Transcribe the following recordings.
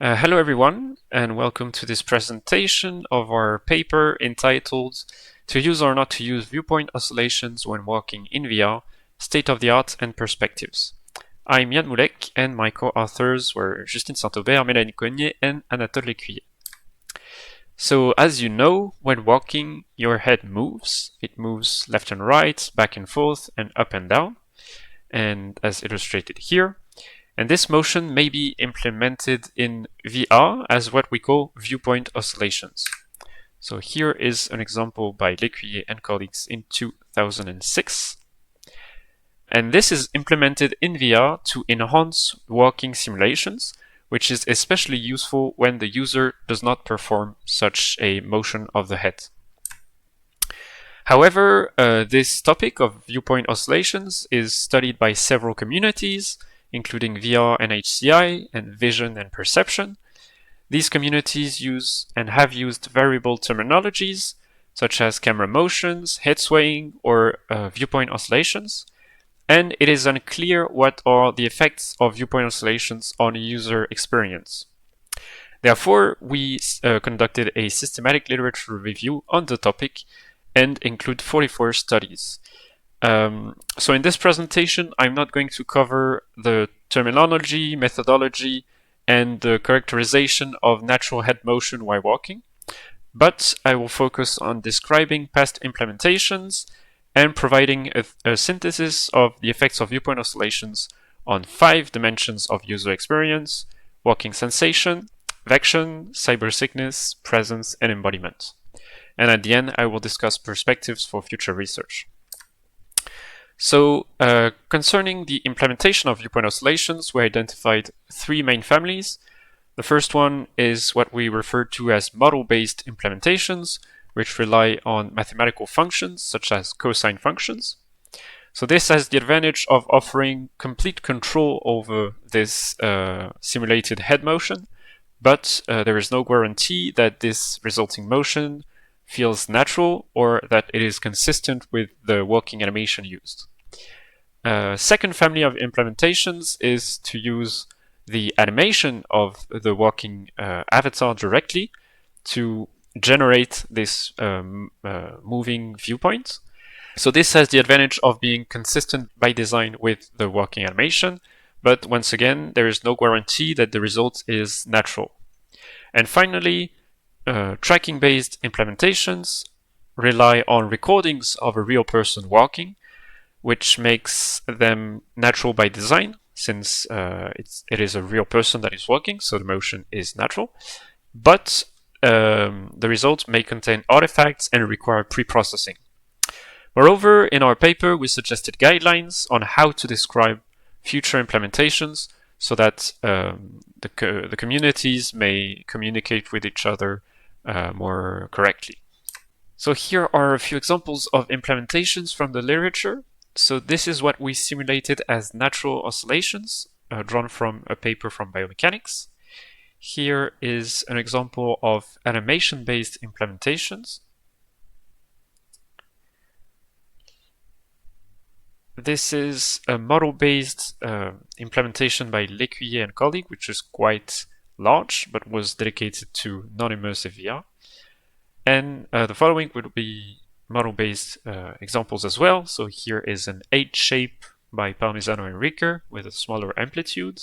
Hello everyone, and welcome to this presentation of our paper entitled To Use or Not to Use Viewpoint Oscillations When Walking in VR, State of the Art and Perspectives. I'm Yann Moulek, and my co-authors were Justine Saint-Aubert, Mélanie Cognier, and Anatole Lécuyer. So, as you know, when walking, your head moves. It moves left and right, back and forth, and up and down, and as illustrated here. And this motion may be implemented in VR as what we call viewpoint oscillations. So here is an example by Lécuyer and colleagues in 2006. And this is implemented in VR to enhance walking simulations, which is especially useful when the user does not perform such a motion of the head. However, this topic of viewpoint oscillations is studied by several communities, including VR and HCI, and vision and perception. These communities use and have used variable terminologies, such as camera motions, head swaying, or viewpoint oscillations, and it is unclear what are the effects of viewpoint oscillations on user experience. Therefore, we conducted a systematic literature review on the topic and include 44 studies. So in this presentation, I'm not going to cover the terminology, methodology, and the characterization of natural head motion while walking, but I will focus on describing past implementations and providing a synthesis of the effects of viewpoint oscillations on 5 dimensions of user experience: walking sensation, vection, cyber sickness, presence, and embodiment. And at the end, I will discuss perspectives for future research. So, concerning the implementation of viewpoint oscillations, we identified 3 main families. The first one is what we refer to as model-based implementations, which rely on mathematical functions, such as cosine functions. So this has the advantage of offering complete control over this simulated head motion, but there is no guarantee that this resulting motion feels natural or that it is consistent with the walking animation used. Second family of implementations is to use the animation of the walking avatar directly to generate this moving viewpoint. So this has the advantage of being consistent by design with the walking animation, but once again, there is no guarantee that the result is natural. And finally, tracking-based implementations rely on recordings of a real person walking, which makes them natural by design, since it is a real person that is walking, so the motion is natural. But the results may contain artifacts and require pre-processing. Moreover, in our paper, we suggested guidelines on how to describe future implementations so that the communities may communicate with each other more correctly. So here are a few examples of implementations from the literature. So this is what we simulated as natural oscillations, drawn from a paper from biomechanics. Here is an example of animation-based implementations. This is a model-based implementation by Lécuyer and colleague, which is quite large, but was dedicated to non-immersive VR. And the following will be model-based examples as well. So here is an H shape by Parmesano and Ricker with a smaller amplitude,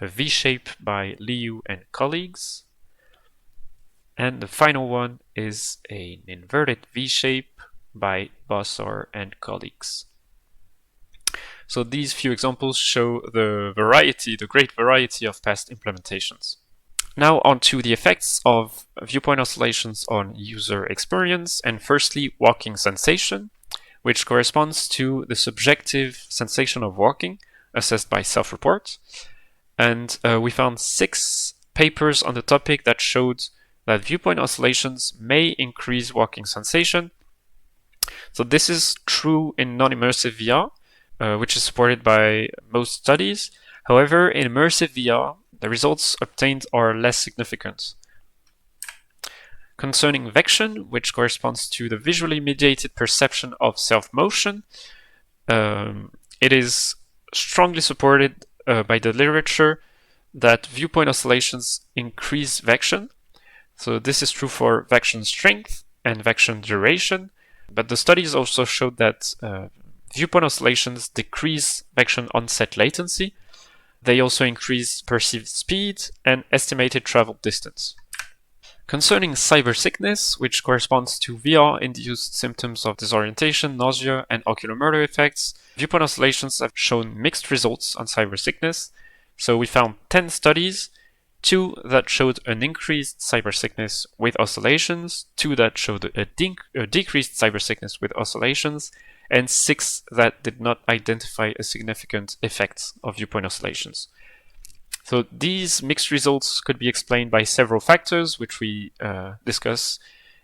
a V shape by Liu and colleagues, and the final one is an inverted V shape by Bossar and colleagues. So these few examples show the great variety of past implementations. Now on to the effects of viewpoint oscillations on user experience, and firstly walking sensation, which corresponds to the subjective sensation of walking assessed by self-report. And we found 6 papers on the topic that showed that viewpoint oscillations may increase walking sensation. So this is true in non-immersive VR, which is supported by most studies. However, in immersive VR, the results obtained are less significant. Concerning vection, which corresponds to the visually mediated perception of self-motion, it is strongly supported by the literature that viewpoint oscillations increase vection. So this is true for vection strength and vection duration, but the studies also showed that viewpoint oscillations decrease vection onset latency. They also increase perceived speed and estimated travel distance. Concerning cybersickness, which corresponds to VR-induced symptoms of disorientation, nausea, and oculomotor effects, viewpoint oscillations have shown mixed results on cybersickness. So we found 10 studies, 2 that showed an increased cybersickness with oscillations, 2 that showed a decreased cybersickness with oscillations, and 6 that did not identify a significant effect of viewpoint oscillations. So these mixed results could be explained by several factors, which we discuss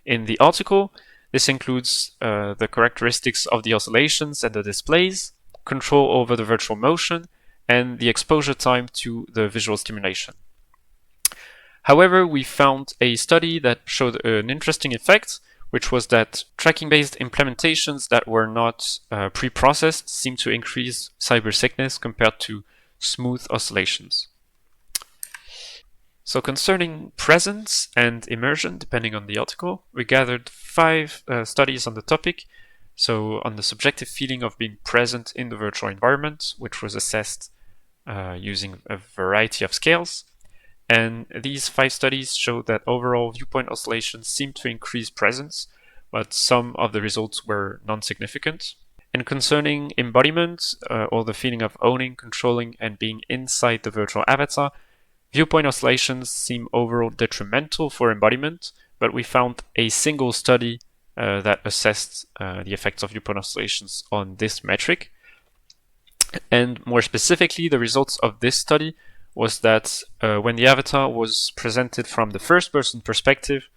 in the article. This includes the characteristics of the oscillations and the displays, control over the virtual motion, and the exposure time to the visual stimulation. However, we found a study that showed an interesting effect, which was that tracking-based implementations that were not pre-processed seem to increase cybersickness compared to smooth oscillations. So concerning presence and immersion, depending on the article, we gathered 5 studies on the topic. So on the subjective feeling of being present in the virtual environment, which was assessed using a variety of scales. And these 5 studies showed that overall viewpoint oscillations seemed to increase presence, but some of the results were non-significant. And concerning embodiment, or the feeling of owning, controlling, and being inside the virtual avatar, viewpoint oscillations seem overall detrimental for embodiment, but we found a single study that assessed the effects of viewpoint oscillations on this metric. And more specifically, the results of this study was that when the avatar was presented from the first-person perspective,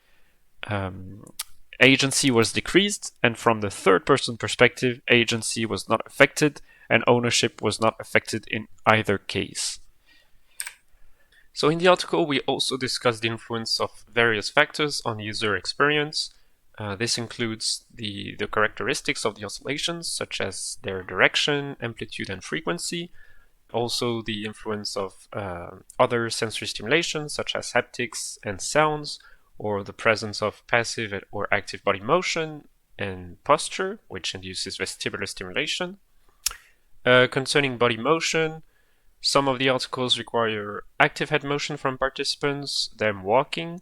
agency was decreased, and from the third-person perspective, agency was not affected, and ownership was not affected in either case. So in the article, we also discussed the influence of various factors on user experience. This includes the characteristics of the oscillations, such as their direction, amplitude, and frequency. Also the influence of other sensory stimulations, such as haptics and sounds, or the presence of passive or active body motion and posture, which induces vestibular stimulation. Concerning body motion, some of the articles require active head motion from participants, them walking,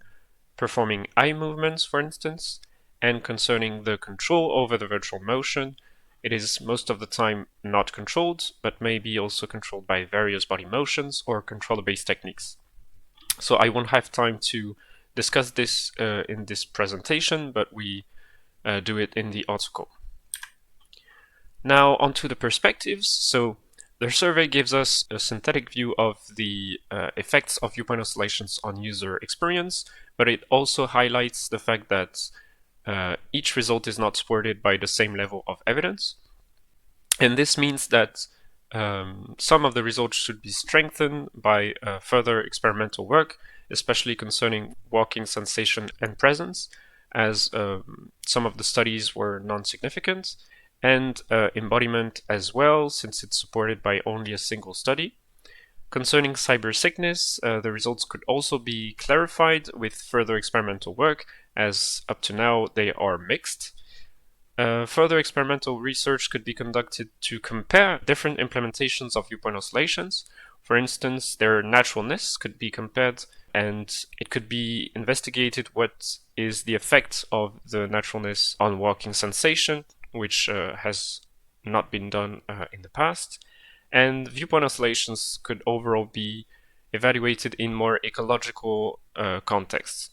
performing eye movements, for instance. And concerning the control over the virtual motion, it is most of the time not controlled, but may be also controlled by various body motions or controller-based techniques. So I won't have time to discuss this in this presentation, but we do it in the article. Now onto the perspectives. So the survey gives us a synthetic view of the effects of viewpoint oscillations on user experience, but it also highlights the fact that each result is not supported by the same level of evidence. And this means that some of the results should be strengthened by further experimental work, especially concerning walking sensation and presence, as some of the studies were non-significant, and embodiment as well, since it's supported by only a single study. Concerning cybersickness, the results could also be clarified with further experimental work, as up to now they are mixed. Further experimental research could be conducted to compare different implementations of viewpoint oscillations. For instance, their naturalness could be compared, and it could be investigated what is the effect of the naturalness on walking sensation, which has not been done in the past. And viewpoint oscillations could overall be evaluated in more ecological contexts,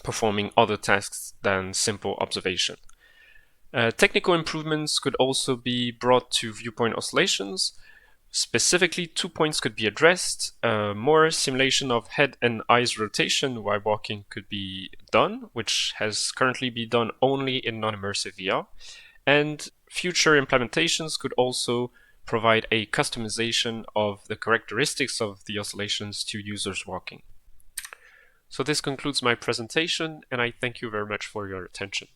performing other tasks than simple observation. Technical improvements could also be brought to viewpoint oscillations. Specifically, 2 points could be addressed. More simulation of head and eyes rotation while walking could be done, which has currently been done only in non-immersive VR. And future implementations could also provide a customization of the characteristics of the oscillations to users walking. So this concludes my presentation, and I thank you very much for your attention.